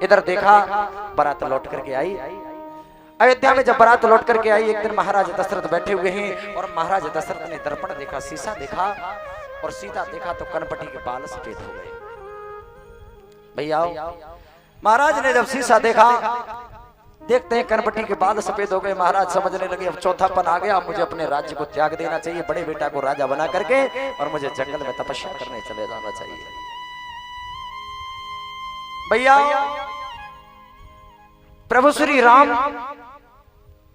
इधर देखा बारात लौट करके आई। अयोध्या में जब बारात लौट करके आई, एक दिन महाराज दशरथ बैठे हुए हैं और महाराज दशरथ ने दर्पण देखा, शीशा देखा और सीधा देखा तो कनपटी के बाल सफेद हो गए। भैया महाराज ने जब शीशा देखा, देखते हैं कनपटी के बाल सफेद हो गए। महाराज समझने लगे अब चौथापन आ गया, मुझे अपने राज्य को त्याग देना चाहिए, बड़े बेटा को राजा बना करके और मुझे जंगल में तपस्या करने चले जाना चाहिए। भैया प्रभु श्री राम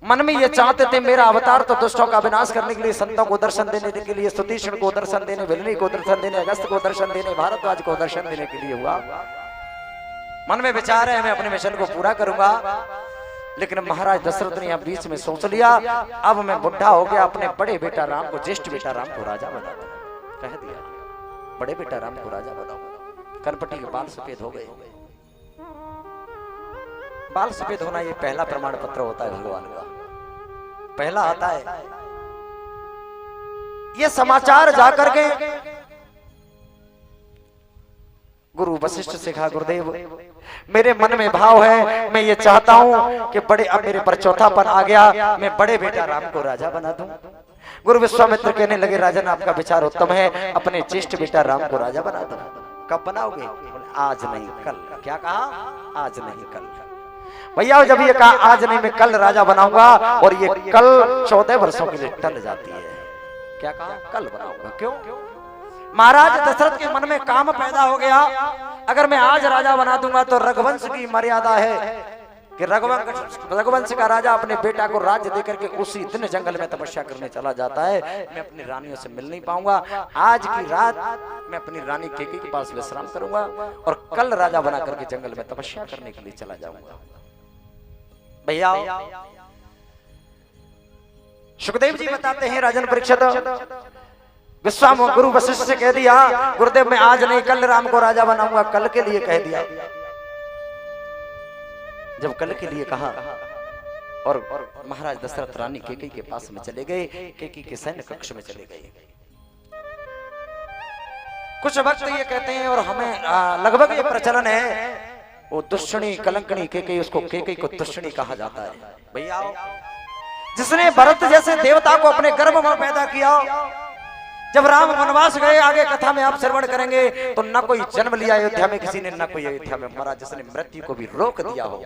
मन में ये चाहते थे मेरा अवतार तो दुष्टों का विनाश करने के लिए, संतों को दर्शन देने के लिए, स्तुतीक्षण को दर्शन देने, विलनी को दर्शन देने, अगस्त को दर्शन देने, भारद्वाज को दर्शन देने के लिए हुआ। मन में विचार है मैं अपने मिशन को पूरा करूंगा, लेकिन महाराज दशरथ ने यहाँ बीच में सोच लिया अब मैं बुढ़ा हो गया, अपने बड़े बेटा राम को, ज्येष्ठ बेटा राम को राजा बना दूं। कह दिया बड़े बेटा राम को राजा बनाऊंगा। कनपटी के बाल सफेद हो गए। बाल सफेद होना ये पहला प्रमाण पत्र होता है भगवान का, पहला आता है। ये समाचार जाकर के गुरु वशिष्ठ से कहा गुरुदेव मेरे मन में भाव है, मैं ये चाहता हूं कि बड़े अब मेरे पर चौथापन आ गया, मैं बड़े बेटा राम को राजा बना दूं। गुरु विश्वामित्र कहने लगे राजन आपका विचार उत्तम है, अपने ज्येष्ठ बेटा राम को राजा बना दो। कब बनाओगे? आज नहीं कल। क्या कहा? आज नहीं कल। भैया जब ये कहा आज नहीं मैं कल राजा बनाऊंगा, और ये कल 14 वर्षों के लिए टल जाती है। क्या कहा? कल बनाऊंगा। क्यों? महाराज दशरथ के मन में काम पैदा हो गया, अगर मैं आज राजा बना दूंगा तो रघुवंश की मर्यादा है कि रघुवंश का राजा अपने बेटा को राज्य देकर के उसी दिन जंगल में तपस्या करने चला जाता है, मैं अपनी रानियों से मिल नहीं पाऊंगा। आज की रात मैं अपनी रानी केकई के पास विश्राम करूंगा और कल राजा बना करके जंगल में तपस्या करने के लिए चला जाऊंगा। भैया सुखदेव जी बताते हैं राजन परीक्षित विश्वामित्र गुरु वशिष्ठ से कह दिया गुरुदेव मैं आज नहीं कल राम को राजा बनाऊंगा, कल के लिए कह दिया। जब कल के लिए कहा और महाराज दशरथ रानी केकई के पास में चले गए, केकई के सैन्य कक्ष में चले गए। कुछ वक्त ये कहते हैं और हमें लगभग ये प्रचलन है, वो दुष्टनी कलंकनी केकई, उसको केकई को दुष्टनी कहा जाता है। भैया जिसने भरत जैसे देवता को अपने गर्भ में पैदा किया, जब राम वनवास गए आगे कथा में आप श्रवण करेंगे तो न कोई जन्म लिया अयोध्या में किसी ने, न कोई अयोध्या में मरा जिसने मृत्यु को भी रोक दिया हो।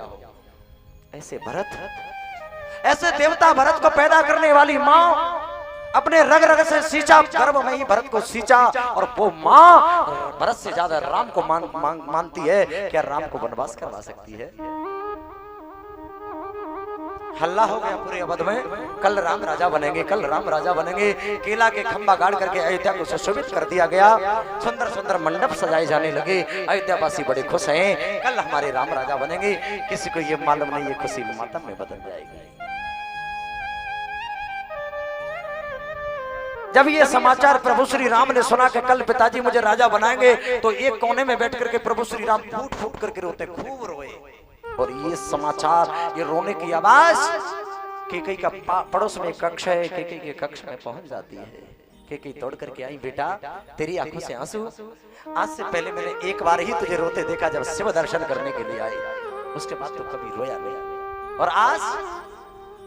ऐसे भरत, ऐसे देवता भरत को पैदा करने वाली माँ अपने रग रग से सींचा, गर्भ में ही भरत को सींचा, और वो माँ भरत से ज्यादा राम को मानती है। क्या राम को वनवास करवा सकती है? हल्ला हो गया पूरे अवध में, कल राम राजा बनेंगे, कल राम राजा बनेंगे। केला के खंबा गाड़ करके अयोध्या को सुशोभित कर दिया गया, सुंदर सुंदर मंडप सजाए जाने लगे। अयोध्यावासी बड़े खुश हैं, कल हमारे राम राजा बनेंगे। किसी को ये मालूम नहीं ये खुशी मातम में बदल जाएगी। जब ये समाचार प्रभु श्री राम ने सुना कि कल पिताजी मुझे राजा बनाएंगे, तो एक कोने में बैठ करके प्रभु श्री राम फूट फूट करके रोते, खूब रोए। और ये समाचार, ये रोने की आवाज केकई का पड़ोस में कक्ष है, केकई के कक्ष में पहुंच जाती है। केकई तोड़ करके आई, बेटा तेरी आंखों से आंसू, आज से पहले मैंने एक बार ही तुझे रोते देखा जब शिव दर्शन करने के लिए आई, उसके बाद तो कभी रोया नहीं। और आज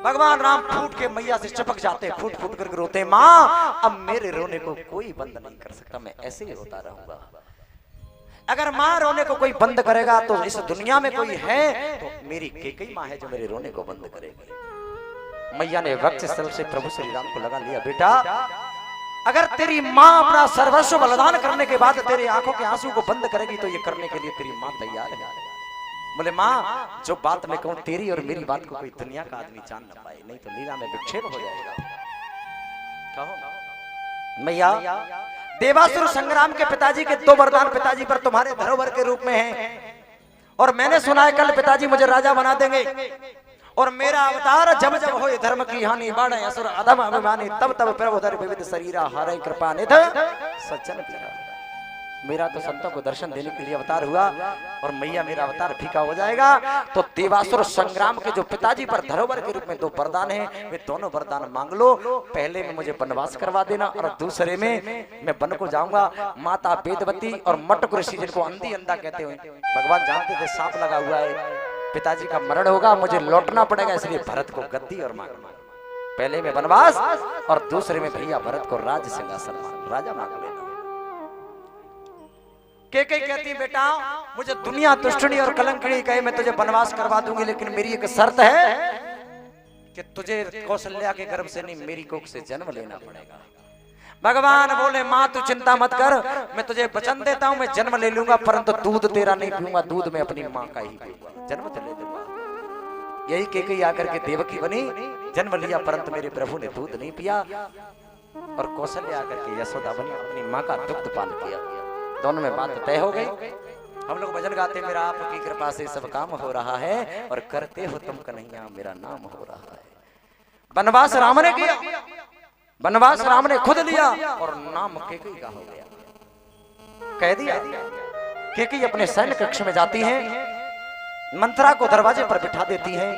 भगवान राम फूट के मैया से चिपक जाते, फूट फूट करके रोते, माँ अब मेरे रोने को कोई बंद नहीं कर सकता, मैं ऐसे ही रोता रहूंगा। अगर माँ रोने को कोई बंद करेगा तो इस दुनिया में कोई है तो मेरी केकई माँ है जो मेरे रोने को बंद करेगी। मैया ने वक्त स्थल से प्रभु श्री राम को लगा लिया, बेटा अगर तेरी माँ अपना सर्वस्व बलिदान करने के बाद तेरे आंखों के आंसू को बंद करेगी तो ये करने के लिए तेरी माँ तैयार है। बोले माँ जो बात मैं कहूँ तेरी और मेरी बात को कोई दुनिया का आदमी जान ना पाए, नहीं तो लीला में विक्षेप हो जाएगा। कहो मैया देवासुर संग्राम के पिताजी के 2 वरदान पिताजी पर तुम्हारे धरोहर के रूप में हैं, और मैंने सुना है कल पिताजी मुझे राजा बना देंगे, और मेरा अवतार जब जब हो धर्म की हानि बाढ़े असुर अधम अभिमानी, तब तब प्रभु धर विविध शरीरा हारे कृपा निध सज्जन पीरा। मेरा तो संतों को दर्शन देने के लिए अवतार हुआ और मैया मेरा अवतार फीका हो जाएगा। तो देवासुर संग्राम के जो पिताजी पर धरोहर के रूप में 2 वरदान हैं, वे दोनों वरदान मांग लो। पहले में मुझे वनवास करवा देना और दूसरे में मैं वन को जाऊंगा। माता वेदवती और मटक ऋषि, जिनको अंधी अंधा कहते हुए भगवान जानते थे सांप लगा हुआ है, पिताजी का मरण होगा, मुझे लौटना पड़ेगा, इसलिए भरत को गद्दी और मांगना। पहले में वनवास और दूसरे में भैया भरत को राज सिंहासन राजा मांग लेना। के कहती बेटा मुझे दुनिया दुष्टनी और कलंकनी कहे मैं तुझे वनवास करवा दूंगी, लेकिन मेरी एक शर्त है कि तुझे कौशल्या के गर्भ से नहीं, मेरी कोख से जन्म लेना पड़ेगा। भगवान बोले माँ तू चिंता मत कर, मैं तुझे वचन देता हूँ, मैं जन्म ले लूंगा, परंतु दूध तेरा नहीं पीऊंगा, दूध में अपनी माँ का ही पीऊंगा, जन्म तो ले दूंगा। यही केकई आकर के देवकी बनी, जन्म लिया, परंतु मेरे प्रभु ने दूध नहीं पिया। और कौशल्या आकर के यशोदा बनी, अपनी माँ का दुग्ध पान किया। दोनों में बात तय हो गई। हम लोग भजन गाते, मेरा आपकी कृपा से सब काम हो रहा है और करते हो तुम कन्हैया मेरा नाम हो रहा है। वनवास राम ने किया, वनवास राम ने खुद लिया और नाम केकई का हो गया, कह दिया। केकई अपने सैन्य कक्ष में जाती है, मंत्रा को दरवाजे पर बिठा देती है।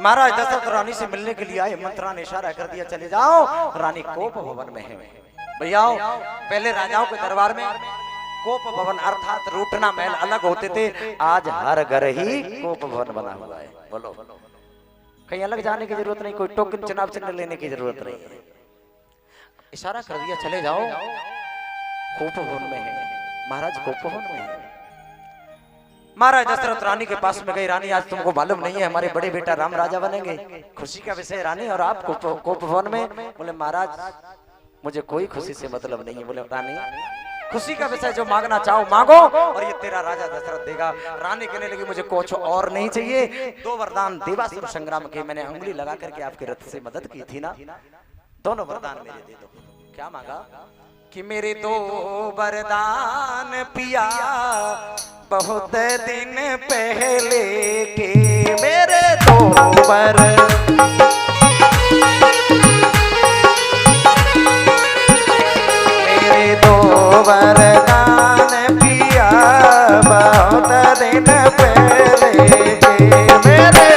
महाराज दशरथ रानी से मिलने के लिए आए, मंत्रा ने इशारा कर दिया चले जाओ, रानी कोप भवन में है। भैया पहले राजाओं के दरबार में कोप भवन अर्थात रूठना महल अलग होते थे, आज हर घर ही कोप भवन बना हुआ है। बोलो कहीं अलग जाने की जरूरत नहीं, कोई टोकन चुनाव चिन्ह लेने की जरूरत नहीं है। इशारा कर दिया चले जाओ, कोप भवन में है, महाराज कोप भवन में है। महाराज दशरथ रानी के पास में गई, रानी आज तुमको मालूम नहीं है हमारे बड़े बेटा राम राजा बनेंगे, खुशी का विषय रानी, और आप कोप भवन में। बोले महाराज मुझे कोई खुशी से मतलब नहीं है। बोले रानी खुशी का विषय जो मांगना चाहो मांगो और ये तेरा राजा दशरथ देगा। रानी कहने लगी मुझे कुछ और नहीं चाहिए, 2 वरदान देवासुर संग्राम के मैंने अंगुली लगा करके आपके रथ से मदद की थी ना, दोनों वरदान मेरे दे दो। क्या मांगा कि मेरे 2 वरदान पिया बहुत दिन पहले के, मेरे 2 वरदान पिया बहुत दिन पहले के, मेरे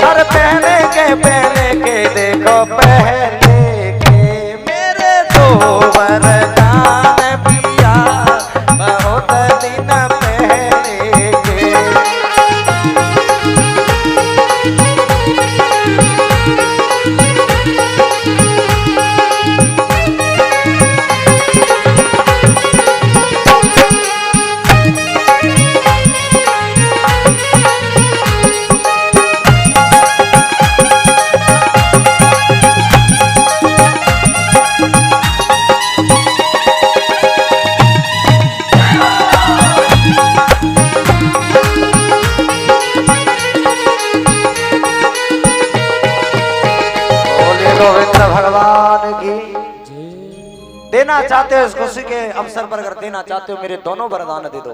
हर पहले के देखो पहले के, मेरे 2 वरदान पिया बहुत दिन पहले के। भगवान की देना चाहते हो इस खुशी के अवसर पर, अगर देना चाहते हो मेरे दोनों वरदान दे दो।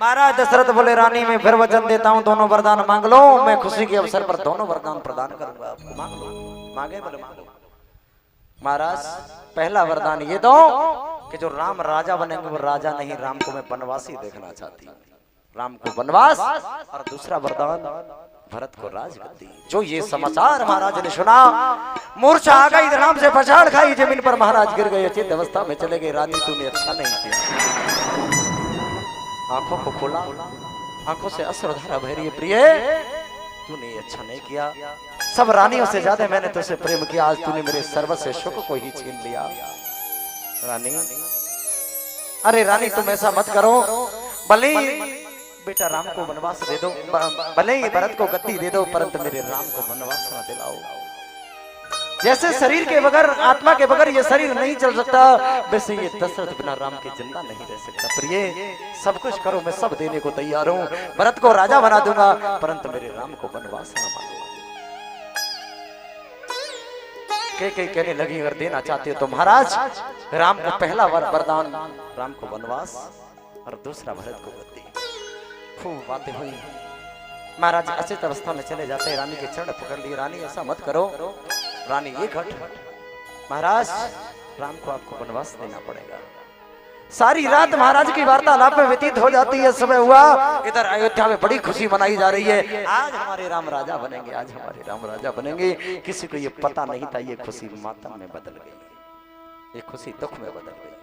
महाराज दशरथ बोले रानी मैं फिर वचन देता हूँ, दोनों वरदान मांग लो, मैं खुशी के अवसर पर दोनों वरदान प्रदान करूंगा आपको, मांग लो। मांगे बोले मांग लो। महाराज पहला वरदान ये दो कि जो राम राजा बनेंगे वो राजा नहीं, राम को मैं वनवासी देखना चाहती हूँ, राम को वनवास। और दूसरा वरदान भरत को राजगद्दी। जो ये समाचार महाराज ने सुना, मूर्छा आ गई, धड़ाम से पछाड़ खाई जमीन पर, महाराज गिर गए, अचेत अवस्था में चले गए। रानी तूने अच्छा नहीं किया, आंखों को खोला, आंखों से अश्रुधारा बह रही है, प्रिय तूने अच्छा नहीं किया, सब रानियों से ज्यादा मैंने तुझसे प्रेम किया, आज तूने मेरे सर्वस्व सुख को ही छीन लिया। रानी अरे रानी तुम ऐसा मत करो, भले बेटा राम को वनवास दे दो, भले ही भरत को गद्दी दे दो, परंतु मेरे राम को वनवास न दिलाओ। जैसे शरीर के बगैर आत्मा के बगैर ये शरीर नहीं चल सकता, वैसे ये दशरथ बिना राम के जिंदा नहीं रह सकता। प्रिय सब कुछ करो, मैं सब देने को तैयार हूँ, भरत को राजा बना दूंगा, परंतु मेरे राम को वनवास न मांगो। कई कहने लगी अगर देना चाहते हो तो महाराज राम को पहला वरदान राम को वनवास और दूसरा भरत को गद्दी। खूब बातें हुई, महाराज अचेत अवस्था में चले जाते हैं, रानी के चरण पकड़ लिए, रानी ऐसा मत करो, रानी एक हट, महाराज राम को आपको वनवास देना पड़ेगा। सारी रात महाराज की वार्तालाप में व्यतीत हो जाती है। सुबह हुआ, इधर अयोध्या में बड़ी खुशी मनाई जा रही है, आज हमारे राम राजा बनेंगे, आज हमारे राम राजा बनेंगे। किसी को ये पता नहीं था ये खुशी मातम में बदल गई, ये खुशी दुख में बदल गई।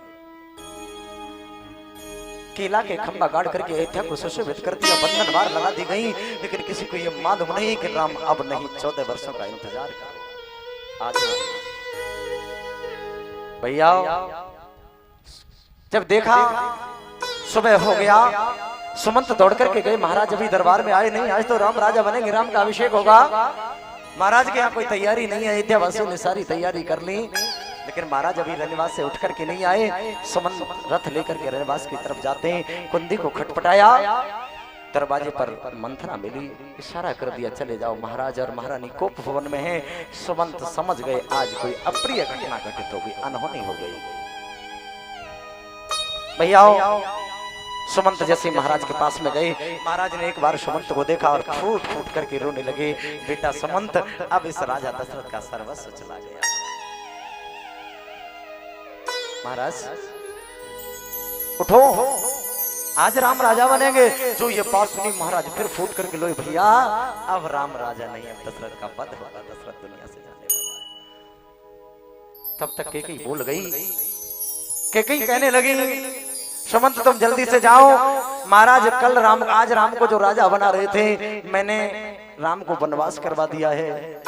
केला के खंबा गाड़ करके अयोध्या को सुशोभित कर दिया, बंधन बार लगा दी गई, लेकिन किसी को ये मालूम नहीं कि राम अब नहीं 14 वर्षों का इंतजार करो। आज भैया जब देखा सुबह हो गया, सुमंत दौड़ करके गए, महाराज अभी दरबार में आए नहीं, आज तो राम राजा बनेंगे, राम का अभिषेक होगा। महाराज के यहाँ कोई तैयारी नहीं है, अयोध्या वासियों ने सारी तैयारी कर ली, लेकिन महाराज अभी रनिवास से उठ करके नहीं आए। सुमंत रथ लेकर के रनिवास की तरफ जाते हैं, कुंदी को खटपटाया, दरवाजे पर मंथना मिली, इशारा कर दिया चले जाओ। महाराज और महारानी कोप भवन में है। सुमंत समझ गए आज कोई अप्रिय घटना घटित हो गई, अनहोनी हो गई। भैया सुमंत जैसे महाराज के पास में गए, महाराज ने एक बार सुमंत को देखा और फूट फूट करके रोने लगे, बेटा सुमंत अब इस राजा दशरथ का सर्वस्व चला गया। महाराज उठो, आज राम राजा बनेंगे। जो ये बात सुनी महाराज फिर फूट करके लोए, भैया अब राम राजा नहीं, अब दशरथ का वध होगा, दशरथ दुनिया से जाने वाला है। तब तक कैकेयी बोल गई, कैकेयी कहने लगी सुमंत तुम जल्दी से जाओ, महाराज कल राम, आज राम को जो राजा बना रहे थे, मैंने राम को वनवास करवा दिया है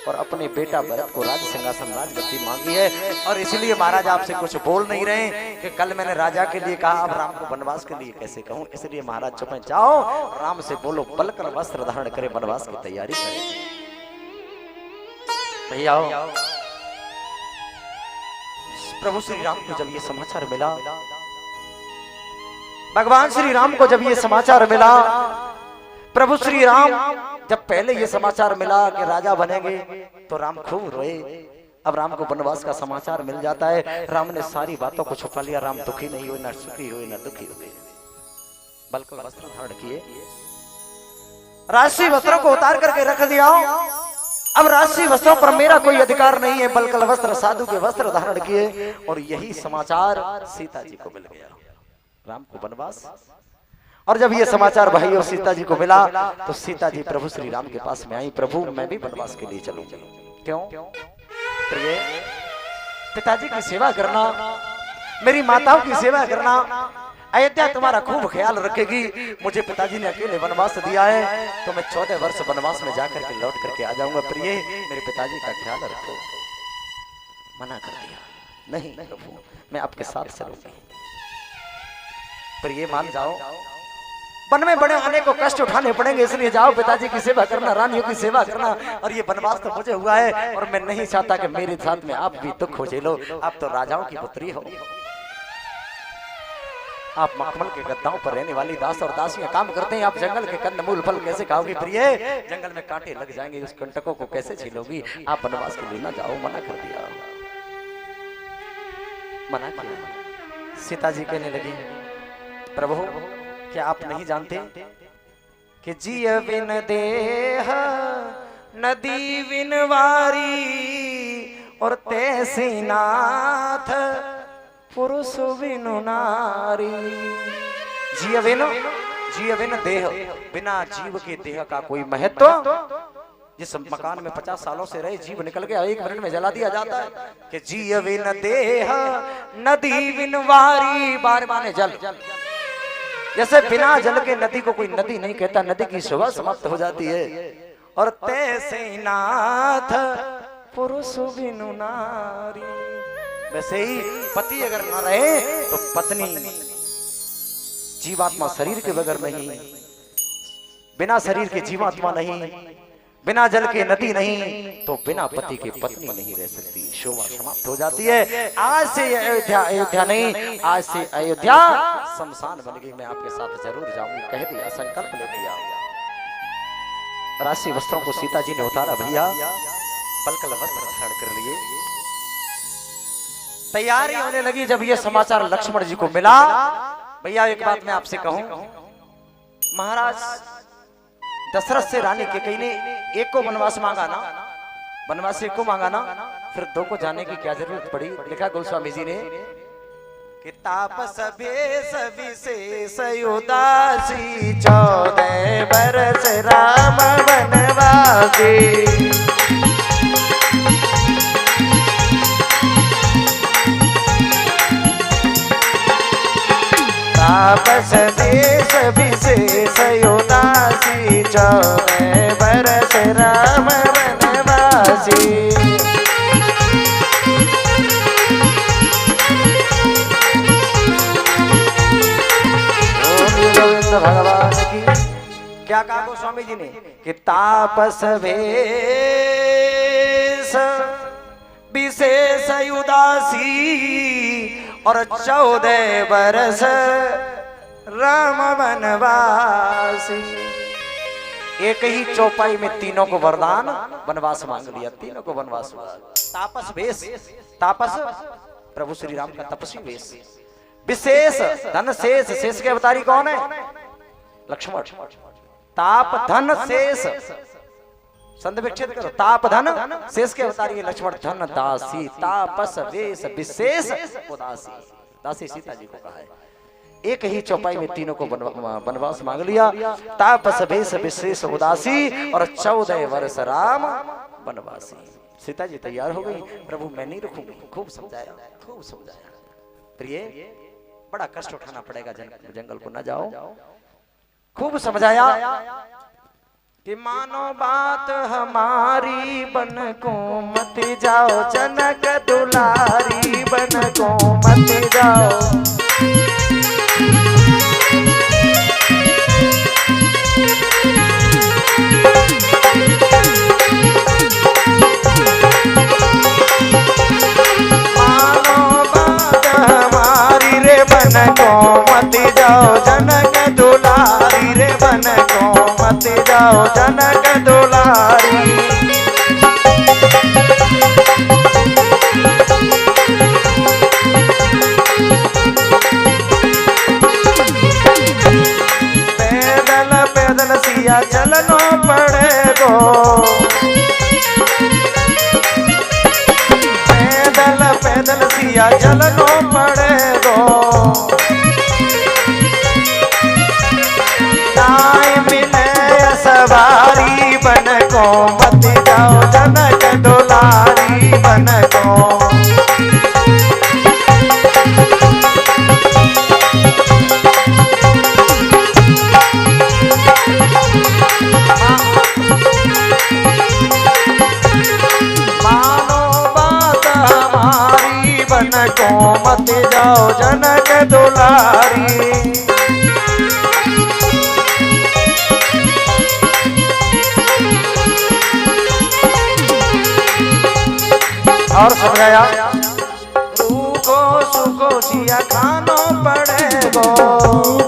और अपने बेटा भरत को राज सिंहासन राजगद्दी मांगी है, और इसलिए महाराज आपसे कुछ बोल नहीं रहे कि कल मैंने राजा के लिए कहा, अब राम को वनवास के लिए कैसे कहूं, इसलिए महाराज चुप हैं। जाओ राम से बोलो पलकर वस्त्र धारण करे, वनवास की तैयारी करें। भैया प्रभु श्री राम को जब ये समाचार मिला, भगवान श्री राम को जब ये समाचार मिला, प्रभु श्री राम जब पहले ये समाचार मिला कि राजा बनेंगे तो राम खूब रोए। अब राम को वनवास का समाचार मिल जाता है, राम ने सारी बातों को छुपा लिया, राम दुखी नहीं हुए, न सुखी हुए, न दुखी हुए, बल्कि वस्त्र धारण किए, राष्ट्रीय वस्त्रों को उतार करके रख दिया। अब राष्ट्रीय वस्त्रों पर मेरा कोई अधिकार नहीं है, बल्कि वस्त्र साधु के वस्त्र धारण किए, और यही समाचार सीता जी को मिल गया, राम को वनवास। और जब ये समाचार भाई और सीता जी को मिला तो सीता जी प्रभु श्री राम के पास में आई, प्रभु मैं भी वनवास के लिए चलूं। क्यों? प्रिय पिताजी की सेवा करना, मेरी माताओं की सेवा करना, अयोध्या तुम्हारा खूब ख्याल रखेगी। मुझे पिताजी ने अकेले वनवास दिया है तो मैं 14 वर्ष वनवास में जाकर के लौट करके आ जाऊंगा। प्रिय मेरे पिताजी का ख्याल रखो। मना कर दिया, नहीं प्रभु मैं आपके साथ चलूंगी। प्रिय मान जाओ, वन में बड़े होने को कष्ट उठाने पड़ेंगे, इसलिए जाओ पिताजी की सेवा करना, रानियों की सेवा करना। और ये वनवास तो मुझे हुआ है और मैं नहीं चाहता कि मेरे साथ में आप भी दुख हो झेलो। आप तो राजाओं की पुत्री हो, आप मखमल के गद्दाओं पर रहने वाली दास और दासियां काम करते हैं, आप जंगल के कंदमूल फल कैसे खाओगी? प्रिय जंगल में कांटे लग जाएंगे, उस कंटकों को कैसे झेलोगी? आप वनवास के लिए ना जाओ, मना कर दिया, मना किया। सीता जी कहने लगी प्रभु क्या आप नहीं जानते कि जिय बिन देह नदी बिन वारी और तैसी नाथ पुरुष बिनु नारी। जिय बिन देह, बिना जीव के देह का कोई महत्व। जिस मकान में 50 सालों से रहे, जीव निकल गया, 1 मिनट में जला दिया जाता है। कि जिय बिन देह नदी बिन वारी, बार माने जल। जैसे बिना जल के नदी को कोई नदी नहीं कहता, नदी की शोभा समाप्त हो जाती है। और तैसे नाथ पुरुष बिनु नारी, वैसे ही पति अगर न रहे तो पत्नी, जीवात्मा शरीर के बगैर नहीं, बिना शरीर के जीवात्मा नहीं, बिना जल के नदी नहीं, तो बिना पति के पत्नी नहीं रह सकती, शोभा समाप्त हो जाती है। आज से अयोध्या नहीं, आज से अयोध्या शमशान बन गई, मैं आपके साथ जरूर जाऊंगी, कह दिया, संकल्प ले लिया। राशि वस्त्रों को सीता जी ने उतारा, भैया पलकल वस्त्र धारण कर लिए, तैयारी होने लगी। जब ये समाचार लक्ष्मण जी को मिला, भैया एक बात मैं आपसे कहूं, महाराज दशरथ से रानी कैकेयी ने एक को वनवास मांगा ना, वनवास एक को मांगा ना, फिर दो को जाने की क्या जरूरत पड़ी। लिखा गोस्वामी जी ने कि तापस भेष विशेष उदासी 14 बरस राम वनवासी। तापस भेष विशेष उदासी 14 बरस राम वनवासी। भगवान की क्या कहा गोस्वामी जी ने कि तापस भेष विशेष उदासी और 14 बरस राम वनवासी। एक ही चौपाई में तीनों को वरदान वनवास मांग लिया, तीनों को वनवास। तापस भेष, तापस प्रभु श्री राम का तपस्वी वेश। विशेष धन शेष, शेष के अवतारी कौन है? लक्ष्मण। ताप धन शेष, संधि विच्छेद करो। ताप धन शेष के अवतारी लक्ष्मण। धन दासी तापस वेश विशेष उदासी। दासी सीता जी को कहा है। एक ही चौपाई में तीनों को वनवास मांग लिया। तापस वेश विशेष उदासी और 14 वर्ष राम वनवासी। सीता जी तैयार हो गई। प्रभु मैं नहीं रुकूंगी। खूब समझाया, खूब समझाया। प्रिय बड़ा कष्ट उठाना पड़ेगा, जंगल को न जाओ। खूब समझाया कि मानो बात हमारी बन को मत जाओ, जनक दुलारी बन को मत जाओ। बन को मत जाओ जनक दुलारी रे, बन को मत जाओ जनक दुलारी। पैदल पैदल सिया चलनो पड़ेगो, पैदल पैदल सिया चलनो पड़ेगो। सवारी बन को मत जाओ जनक दुलारी बन को। मानो बात हमारी बन को मत जाओ जनक दुलारी। और समझाया रूखो सुखो सिया खानो पड़ेगो,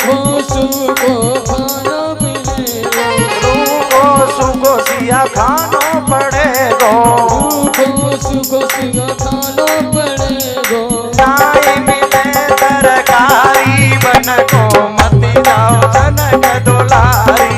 रूखो सुखो खानो पड़ेगो, रूखो सुखो सिया खानो पड़ेगो, रूखो सुखो सिया खानो पड़ेगो। चाय मिले तरकारी बन को मत जाओ जनक दुलारी।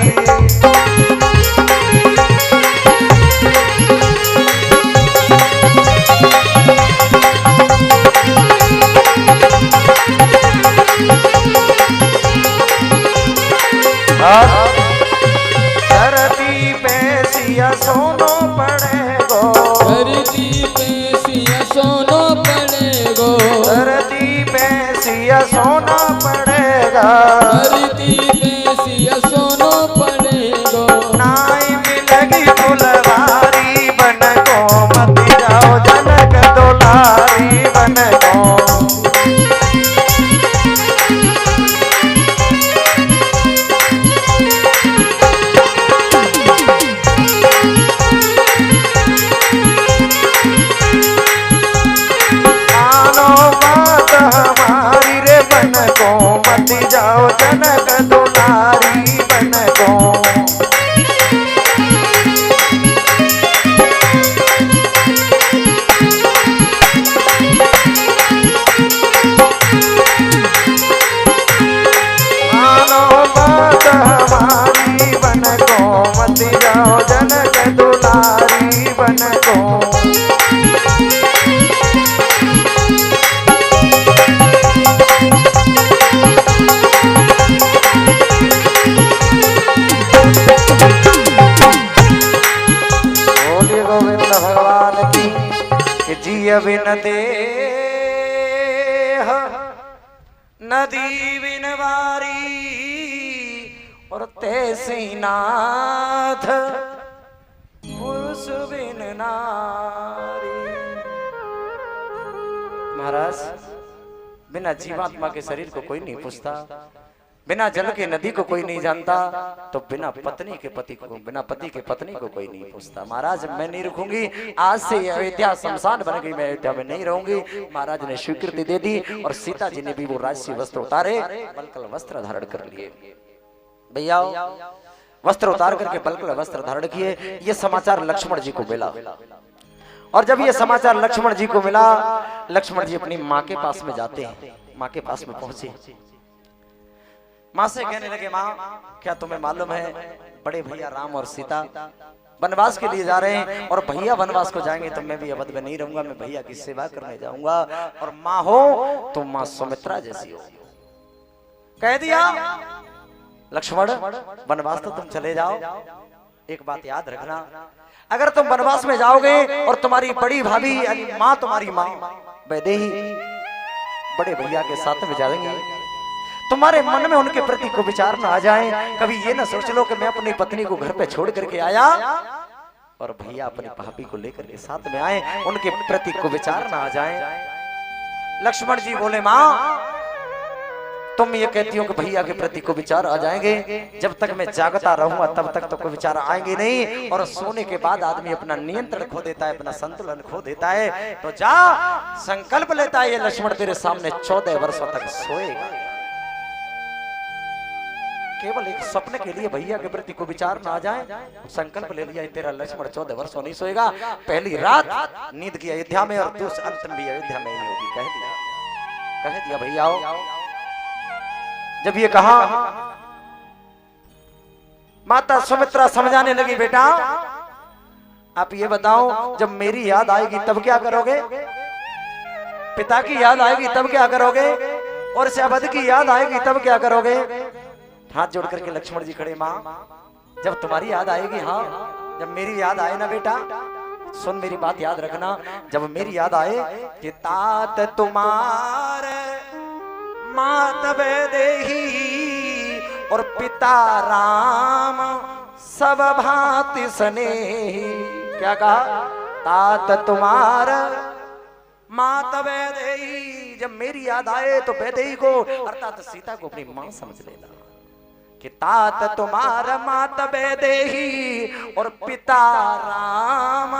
धरती पे सिया सोनो पड़ेगो, धरती पे सिया सोनो पड़ेगो, धरती पे सिया सोना पड़ेगा, धरती पे सिया सोनो पड़ेगो। नाई मिलेगी फुलवारी बन को मत जाओ जनक दुलारी बन को। हमारी रे बन को मत जाओ जनक नदी बिनवारी और तैसी नाथ पुरुष बिन नारी। महाराज, बिना जीवात्मा के शरीर को कोई नहीं पूछता, बिना जल के नदी को कोई नहीं जानता, तो बिना पत्नी के पति को, बिना पति के पत्नी को कोई नहीं पूछता। महाराज, मैं नहीं रुकूंगी, आज से अयोध्या शमशान बन गई, मैं अयोध्या में नहीं रहूंगी। महाराज ने स्वीकृति दे दी और सीता जी ने भी वो राजसी वस्त्र उतारे, बलकल वस्त्र धारण कर लिए। भैया, वस्त्र उतार करके बलकल वस्त्र धारण किए। ये समाचार लक्ष्मण जी को मिला, और जब ये समाचार लक्ष्मण जी को मिला, लक्ष्मण जी अपनी माँ के पास में जाते हैं। माँ के पास में पहुंचे, माँ से कहने लगे, माँ क्या तुम्हें मालूम है बड़े भैया राम और सीता वनवास के लिए जा रहे हैं, और भैया वनवास को जाएंगे तो मैं भी अवध में नहीं रहूंगा, मैं भैया की सेवा करने जाऊंगा, और माँ हो तो माँ सुमित्रा जैसी हो। कह दिया, लक्ष्मण वनवास तो तुम चले जाओ, एक बात याद रखना, अगर तुम वनवास में जाओगे और तुम्हारी बड़ी भाभी माँ, तुम्हारी माँ वैदेही बड़े भैया के साथ में जाएंगे, तुम्हारे मन में उनके प्रति को विचार ना आ जाए, कभी ये ना सोच लो कि मैं अपनी पत्नी को घर पे छोड़ करके आया और भैया अपनी भाभी को लेकर के साथ में आए, उनके प्रति को विचार ना आ जाए। लक्ष्मण जी बोले, माँ तुम ये कहती हो कि भैया के प्रति को विचार आ जाएंगे, जब तक मैं जागता रहूंगा तब तक तो कोई विचार आएंगे नहीं, और सोने के बाद आदमी अपना नियंत्रण खो देता है, अपना संतुलन खो देता है। तो जा संकल्प लेता है ये लक्ष्मण तेरे सामने 14 वर्षों तक सोएगा, केवल एक स्वप्न के लिए भैया के प्रति को विचार ना आ जाए। संकल्प ले लिया, तेरा लक्ष्मण 14 वर्षों नहीं सोएगा, पहली रात नींद की अयोध्या में और दूसरा अंत भी अयोध्या में ही होगी। कह दिया भैया। जब ये कहा, माता सुमित्रा समझाने लगी, बेटा आप ये बताओ, जब मेरी याद आएगी तब क्या करोगे, पिता की याद आएगी तब क्या करोगे, और शबद की याद आएगी तब क्या करोगे। हाथ जोड़ करके लक्ष्मण जी खड़े, माँ जब तुम्हारी याद आएगी, हाँ जब मेरी याद आए ना बेटा, सुन मेरी बात याद रखना, जब मेरी याद आए कि तात तुम्हारे मात वैदेही और पिता राम सब भांति स्नेही। क्या कहा, तात तुम्हारा मात वैदेही, जब मेरी याद आए तो वैदेही को अर्थात सीता को अपनी मां समझ लेना, कि तात तुम्हारा मात वैदेही और पिता राम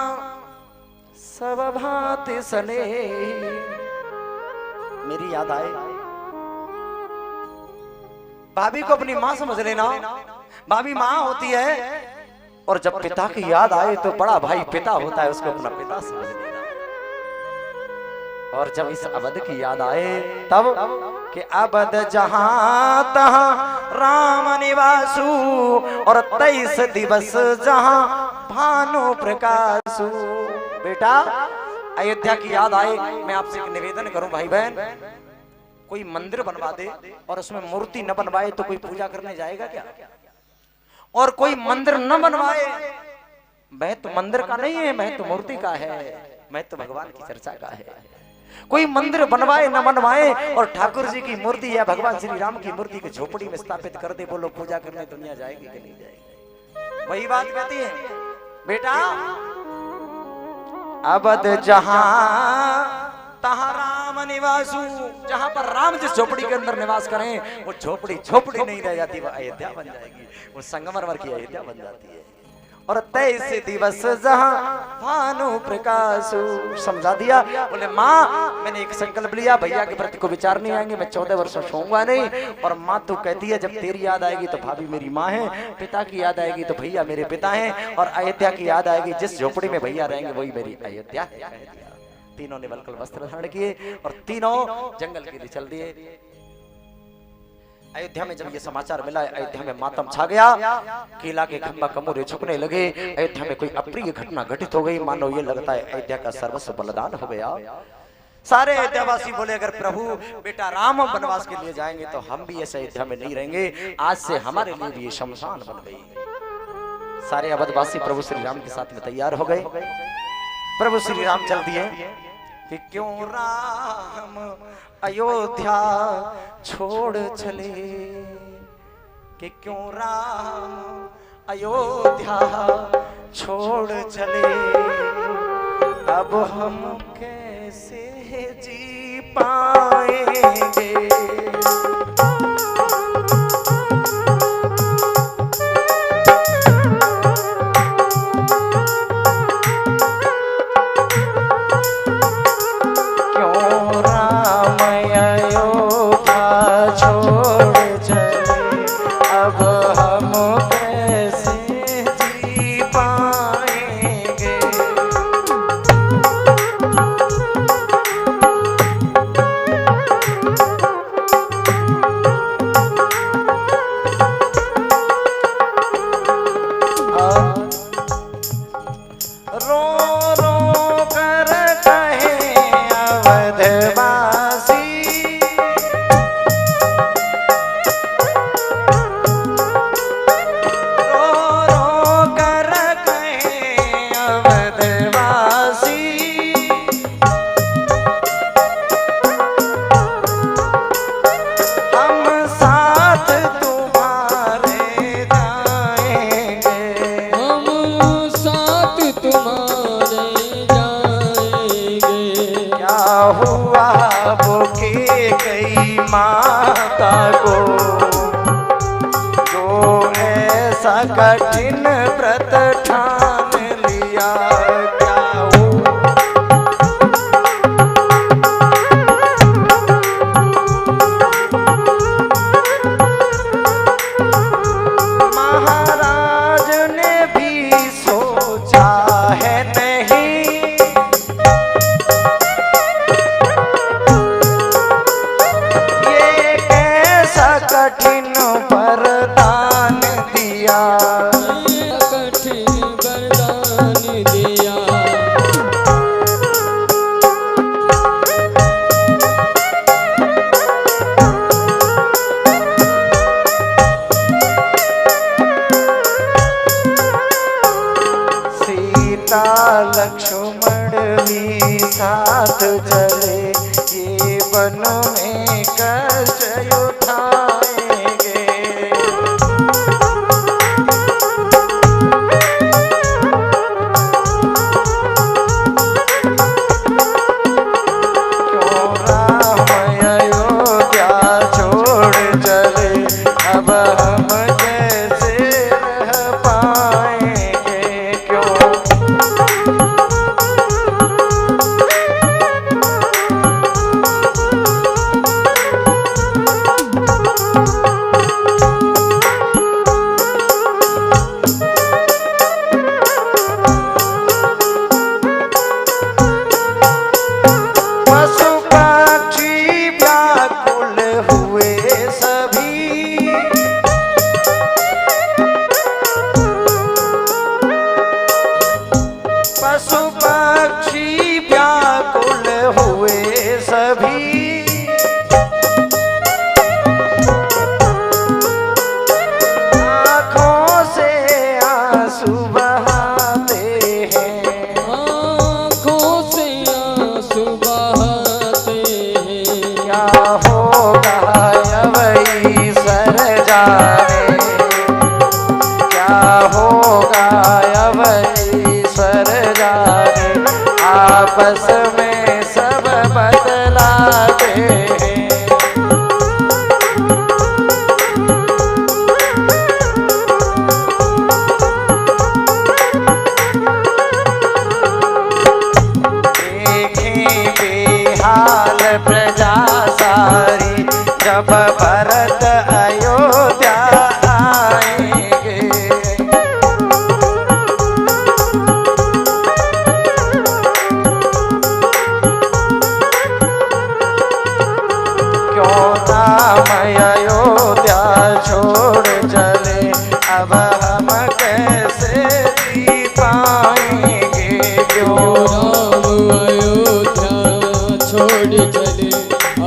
सब भांति स्नेही। मेरी याद आए, भाभी को अपनी मां समझ लेना, भाभी मां होती है, और जब पिता की याद आए तो बड़ा भाई पिता होता है, उसको अपना पिता समझ लेना। और जब इस अवध की याद आए तब कि अवध जहां तहां राम निवासु, और 23 दिवस जहां भानु प्रकाशु। बेटा अयोध्या की याद आए, मैं आपसे एक निवेदन करूं भाई बहन, कोई मंदिर बनवा दे और उसमें मूर्ति न बनवाए तो कोई पूजा करने जाएगा क्या, और कोई मंदिर न बनवाए, मैं तो मंदिर का नहीं है, मैं तो मूर्ति का है, मैं तो भगवान की चर्चा का है। कोई मंदिर बनवाए न बनवाए और ठाकुर जी की मूर्ति या भगवान श्री राम की मूर्ति को झोपड़ी में स्थापित कर दे, बोलो पूजा करने दुनिया जाएगी कि नहीं जाएगी। वही बात कहती है बेटा, अवध जहां तहां राम निवासु, जहां पर राम जिस झोपड़ी के अंदर निवास करें वो झोपड़ी झोपड़ी नहीं रह जाती, वो अयोध्या बन जाएगी, वो संगमरमर की अयोध्या बन जाती है। और 23 दिवस जहां भानु प्रकाशु, समझा दिया। बोले माँ मैंने एक संकल्प लिया, भैया के प्रति को विचार नहीं आएंगे, मैं 14 वर्ष सोऊंगा नहीं। और माँ तू कहती है जब तेरी याद आएगी तो भाभी मेरी माँ है, पिता की याद आएगी तो भैया मेरे पिता हैं, और अयोध्या की याद आएगी जिस झोपड़ी में भैया रहेंगे वही मेरी अयोध्या है। तीनों ने बलकल वस्त्र धारण किए और तीनों जंगल के लिए चल दिए। अयोध्या में जब ये समाचार मिला, अयोध्या में मातम छा गया, किला के खंभा कमोरे झुकने लगे, अयोध्या में कोई अप्रिय घटना घटित हो गई, मानो ये लगता है अयोध्या का सर्वस्व बलिदान हो गया। सारे अयोध्यावासी बोले अगर प्रभु बेटा राम वनवास के लिए जाएंगे तो हम भी ऐसे अयोध्या में नहीं रहेंगे, आज से हमारे लिए भी ये शमशान बन गई। सारे अवधवासी प्रभु श्री राम के साथ में तैयार हो गए। प्रभु श्री राम चल दिए कि क्यों राम अयोध्या छोड़ चले कि क्यों राम अयोध्या छोड़ चले, अब हम कैसे जी पाएंगे। माता को जो ऐसा कठिन व्रत ठान लिया, क्या हो महाराज ने भी सोचा है नहीं, कठिन वरदान दिया, कठिन वरदान दिया। सीता लक्ष्मण भी साथ चले, ये वन में कष्ट उठाएंगे। क्यों राम अयोध्या छोड़ चले, अब हम कैसे रह पाएंगे। क्यों पशु पक्षी व्याकुल हुए सभी, आँखों से आंसू बहाते हैं, आँखों से आंसू बहाते हैं। क्या होगा अवई सर जाने, क्या होगा अवई सर जाने, आपस में सब बदलाते हैं। देखें बेहाल प्रजा सारी, जब भरत अयोध्या आएंगे। क्यों राम अयोध्या छोड़ चले, अब हम कैसे जी पाएंगे। क्यों राम अयोध्या छोड़ चले,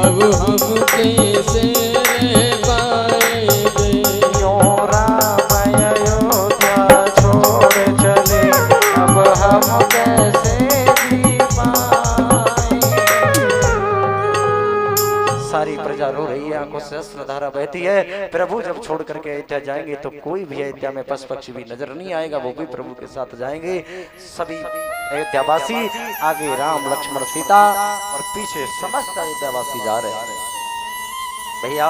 अब हम कैसे रह पाएंगे। क्यों राम अयोध्या छोड़ चले, अब हम कैसे जी पाएंगे। सारी प्रजा रो रही है, आंखों से अश्रुधारा बहती है। प्रभु जब छोड़ करके अयोध्या जाएंगे तो कोई भी अयोध्या में पशु पक्षी भी नजर नहीं आएगा, वो भी प्रभु के साथ जाएंगे। सभी अयोध्यावासी, आगे राम लक्ष्मण सीता और पीछे समस्त अयोध्यावासी जा रहे हैं। भैया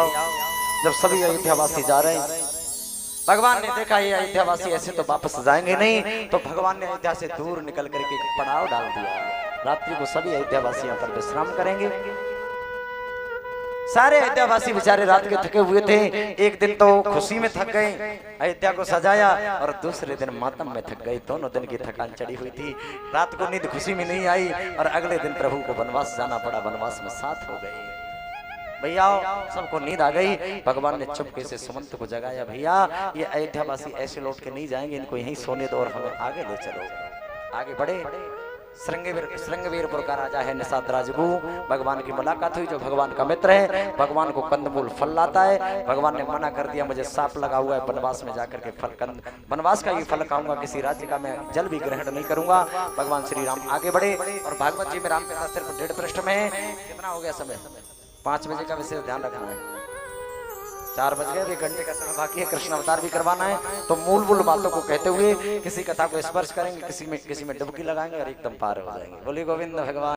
जब सभी अयोध्यावासी जा रहे हैं, भगवान ने देखा ये अयोध्यावासी ऐसे तो वापस जाएंगे नहीं, तो भगवान ने अयोध्या से दूर निकल करके एक पड़ाव डाल दिया। रात्रि को सभी अयोध्यावासी यहाँ पर विश्राम करेंगे। सारे अयोध्यावासी बेचारे रात के थके हुए थे। एक दिन तो खुशी में थक गए, अयोध्या को सजाया, और दूसरे दिन मातम में थक गए। दोनों दिन की थकान चढ़ी हुई थी। रात को नींद खुशी में नहीं आई और अगले दिन प्रभु को वनवास जाना पड़ा। वनवास में 7 हो गए। भैया सबको नींद आ गई। भगवान ने चुपके से सुमंत को जगाया, भैया ये अयोध्यावासी ऐसे लौट के नहीं जाएंगे, इनको यहीं सोने दो और हमें आगे ले चलो। आगे बढ़े। श्रृंगवीरपुर का राजा है निषाद राजगु। भगवान की मुलाकात हुई, जो भगवान का मित्र है, भगवान को कंदमूल फल लाता है। भगवान ने मना कर दिया, मुझे सांप लगा हुआ है, वनवास में जाकर के वनवास का ये फल खाऊंगा, किसी राज्य का मैं जल भी ग्रहण नहीं करूंगा। भगवान श्री राम आगे बढ़े और भागवत जी में रामकथा सिर्फ 1.5 पृष्ठ में है। कितना हो गया समय? 5 बजे का विशेष ध्यान रखना है। 4 बज गए, 1 घंटे का समय बाकी है। कृष्ण अवतार भी करवाना है, तो मूल बातों को कहते हुए किसी कथा को स्पर्श करेंगे, किसी में डुबकी लगाएंगे और एकदम पार हो जाएंगे। बोलिए गोविंद भगवान।